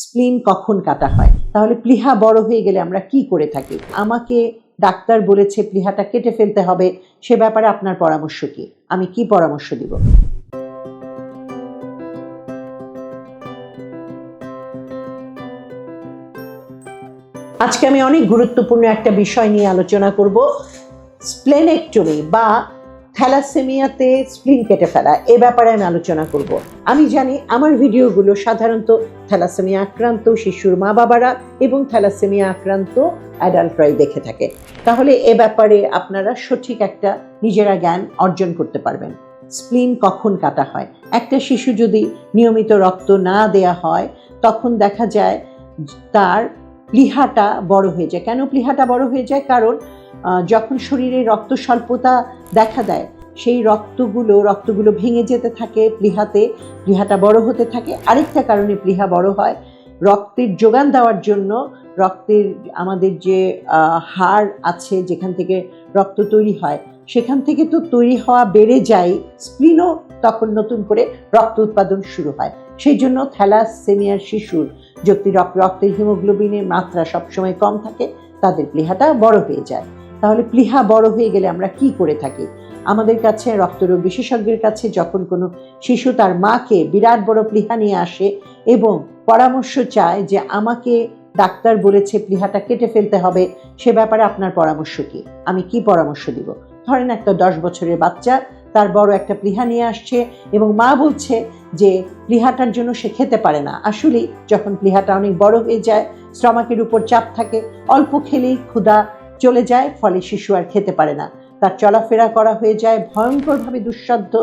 স্প্লিন কখন কাটা হয়, তাহলে প্লীহা বড় হয়ে গেলে আমরা কি করে থাকি, আমাকে ডাক্তার বলেছে প্লীহাটা কেটে ফেলতে হবে, সে ব্যাপারে আপনার পরামর্শ কি, আমি কি পরামর্শ দিব? আজকে আমি অনেক গুরুত্বপূর্ণ একটা বিষয় নিয়ে আলোচনা করব, স্প্লেনেক্টমি বা থ্যালাসেমিয়াতে স্প্লিন কেটে ফেলা। এ ব্যাপারে আমি আলোচনা করব। আমি জানি আমার ভিডিওগুলো সাধারণত থ্যালাসেমিয়া আক্রান্ত শিশুর মা বাবারা এবং থ্যালাসেমিয়া আক্রান্ত অ্যাডাল্টরাই দেখে থাকে, তাহলে এ ব্যাপারে আপনারা সঠিক একটা নিজেরা জ্ঞান অর্জন করতে পারবেন। স্প্লিন কখন কাটা হয়? একটা শিশু যদি নিয়মিত রক্ত না দেয়া হয় তখন দেখা যায় তার প্লীহাটা বড় হয়ে যায়। কেন প্লীহাটা বড় হয়ে যায়? কারণ যখন শরীরে রক্ত স্বল্পতা দেখা দেয় সেই রক্তগুলো ভেঙে যেতে থাকে, প্লীহাটা বড় হতে থাকে। আরেকটা কারণে প্লীহা বড় হয়, রক্তের যোগান দেওয়ার জন্য রক্তের আমাদের যে হাড় আছে যেখান থেকে রক্ত তৈরি হয় সেখান থেকে তো তৈরি হওয়া বেড়ে যায়, স্প্লিনও তখন নতুন করে রক্ত উৎপাদন শুরু হয়। সেই জন্য থ্যালাসেমিয়ার শিশুর যদি রক্তের হিমোগ্লোবিনের মাত্রা সবসময় কম থাকে তাদের প্লীহাটা বড় হয়ে যায়। তাহলে প্লীহা বড় হয়ে গেলে আমরা কি করে থাকি? আমাদের কাছে রক্তরোগ বিশেষজ্ঞের কাছে যখন কোনো শিশু তার মাকে বিরাট বড় প্লীহা নিয়ে আসে এবং পরামর্শ চায় যে আমাকে ডাক্তার বলেছে প্লীহাটা কেটে ফেলতে হবে, সে ব্যাপারে আপনার পরামর্শ কি, আমি কি পরামর্শ দিব? ধরেন একটা 10 বছরের বাচ্চা তার বড় একটা প্লীহা নিয়ে আসছে এবং মা বলছে যে প্লীহাটার জন্য সে খেতে পারে না। আসলেই যখন প্লীহাটা অনেক বড় হয়ে যায় স্টমাকের উপর চাপ থাকে, অল্প খেলেই ক্ষুধা চলে যায়, ফলে শিশু আর খেতে পারে না, তার চলাফেরা করা হয়ে যায় ভয়ঙ্করভাবে দুঃসাধ্য,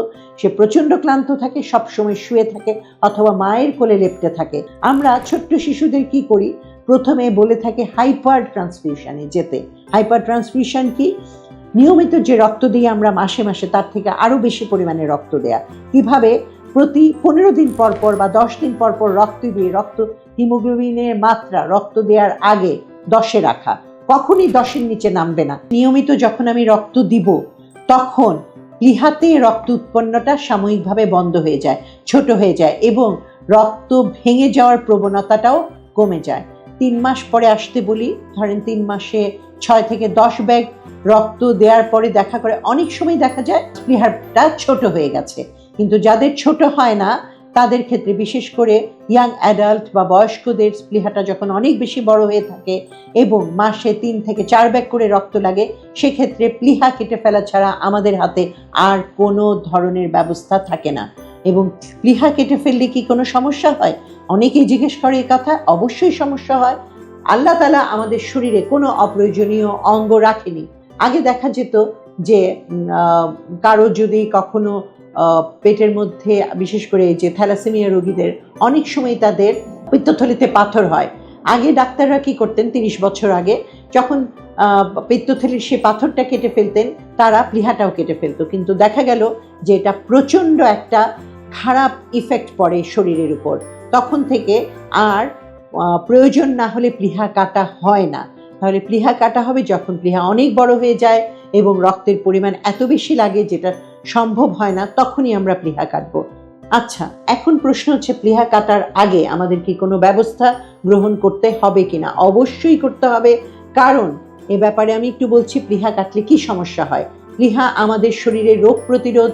সে প্রচণ্ড ক্লান্ত থাকে, সবসময় শুয়ে থাকে অথবা মায়ের কোলে লেপ্টে থাকে। আমরা ছোট্ট শিশুদের কি করি? প্রথমে বলে থাকে হাইপার ট্রান্সফিউশনে যেতে। হাইপার ট্রান্সফিউশন কি? নিয়মিত যে রক্ত দিয়ে আমরা মাসে মাসে তার থেকে আরও বেশি পরিমাণে রক্ত দেয়া। কিভাবে? প্রতি 15 দিন পর পর বা 10 দিন পর পর রক্ত দিয়ে হিমোগ্লোবিনের মাত্রা রক্ত দেওয়ার আগে 10-এ রাখা, কখনই 10-এর নিচে নামবে না। নিয়মিত যখন আমি রক্ত দিব তখন প্লীহাতে রক্ত উৎপন্নটা সাময়িকভাবে বন্ধ হয়ে যায়, ছোট হয়ে যায় এবং রক্ত ভেঙে যাওয়ার প্রবণতাটাও কমে যায়। 3 মাস পরে আসতে বলি, ধরেন 3 মাসে 6 থেকে 10 ব্যাগ রক্ত দেওয়ার পরে অনেক সময় দেখা যায় প্লীহাটা ছোট হয়ে গেছে। কিন্তু যাদের ছোট হয় না তাদের ক্ষেত্রে, বিশেষ করে ইয়াং অ্যাডাল্ট বা বয়স্কদের প্লীহাটা যখন অনেক বেশি বড় হয়ে থাকে এবং মাসে 3 থেকে 4 ব্যাগ করে রক্ত লাগে, সেক্ষেত্রে প্লীহা কেটে ফেলা ছাড়া আমাদের হাতে আর কোনো ধরনের ব্যবস্থা থাকে না। এবং প্লীহা কেটে ফেললে কি কোনো সমস্যা হয়? অনেকেই জিজ্ঞেস করে এই কথা। অবশ্যই সমস্যা হয়। আল্লাহ তাআলা আমাদের শরীরে কোনো অপ্রয়োজনীয় অঙ্গ রাখেনি। আগে দেখা যেত যে কারো যদি কখনো পেটের মধ্যে, বিশেষ করে যে থ্যালাসেমিয়া রোগীদের অনেক সময় তাদের পিত্তথলিতে পাথর হয়। আগে ডাক্তাররা কি করতেন? 30 বছর আগে যখন পিত্তথলির সে পাথরটা কেটে ফেলতেন তারা প্লীহাটাও কেটে ফেলতো, কিন্তু দেখা গেল যে এটা প্রচণ্ড একটা খারাপ ইফেক্ট পড়ে শরীরের উপর। তখন থেকে আর প্রয়োজন না হলে প্লীহা কাটা হয় না। তাহলে প্লীহা কাটা হবে যখন প্লীহা অনেক বড় হয়ে যায় এবং রক্তের পরিমাণ এত বেশি লাগে যেটা সম্ভব হয় না, তখনই আমরা প্লীহা কাটবো। আচ্ছা, এখন প্রশ্ন হচ্ছে প্লীহা কাটার আগে আমাদের কি কোনো ব্যবস্থা গ্রহণ করতে হবে কিনা? অবশ্যই করতে হবে, কারণ এ ব্যাপারে আমি একটু বলছি প্লীহা কাটলে কি সমস্যা হয়। প্লীহা আমাদের শরীরের রোগ প্রতিরোধ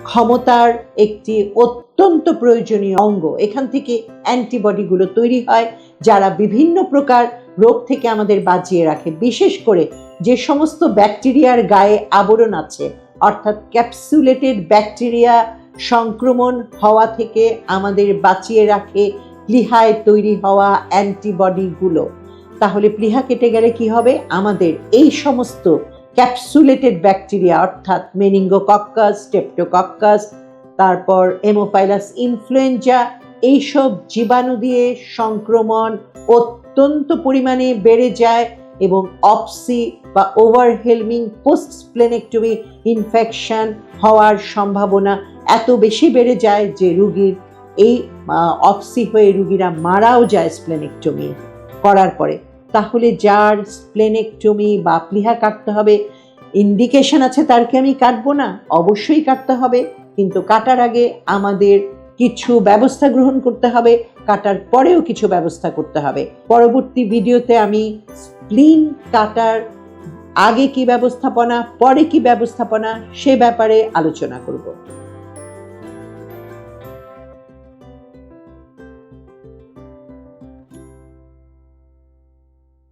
ক্ষমতার একটি অত্যন্ত প্রয়োজনীয় অঙ্গ। এখান থেকে অ্যান্টিবডিগুলো তৈরি হয় যারা বিভিন্ন প্রকার রোগ থেকে আমাদের বাঁচিয়ে রাখে। বিশেষ করে যে সমস্ত ব্যাকটেরিয়ার গায়ে আবরণ আছে, অর্থাৎ ক্যাপসুলেটেড ব্যাকটেরিয়া সংক্রমণ হওয়া থেকে আমাদের বাঁচিয়ে রাখে প্লীহায় তৈরি হওয়া অ্যান্টিবডিগুলো। তাহলে প্লীহা কেটে গেলে কি হবে? আমাদের এই সমস্ত ক্যাপসুলেটেড ব্যাকটেরিয়া অর্থাৎ মেনিঙ্গোকক্কাস, স্ট্রেপ্টোকক্কাস, তারপর হেমোফাইলাস ইনফ্লুয়েঞ্জা, এইসব জীবাণু দিয়ে সংক্রমণ অত্যন্ত পরিমাণে বেড়ে যায় এবং অপসি বা ওভারহেলমিং পোস্ট স্প্লেনেক্টমি ইনফেকশন হওয়ার সম্ভাবনা এত বেশি বেড়ে যায় যে রুগীর এই অপসি হয়ে রুগীরা মারাও যায় স্প্লেনেক্টমি করার পরে। তাহলে যার স্প্লেনেক্টমি বা প্লীহা কাটতে হবে ইন্ডিকেশন আছে তার কি আমি কাটবো না? অবশ্যই কাটতে হবে, কিন্তু কাটার আগে আমাদের কিছু ব্যবস্থা গ্রহণ করতে হবে, কাটার পরেও কিছু ব্যবস্থা করতে হবে। পরবর্তী ভিডিওতে আমি স্প্লিন কাটার আগে কি ব্যবস্থাপনা, পরে কি ব্যবস্থাপনা সে ব্যাপারে আলোচনা করব।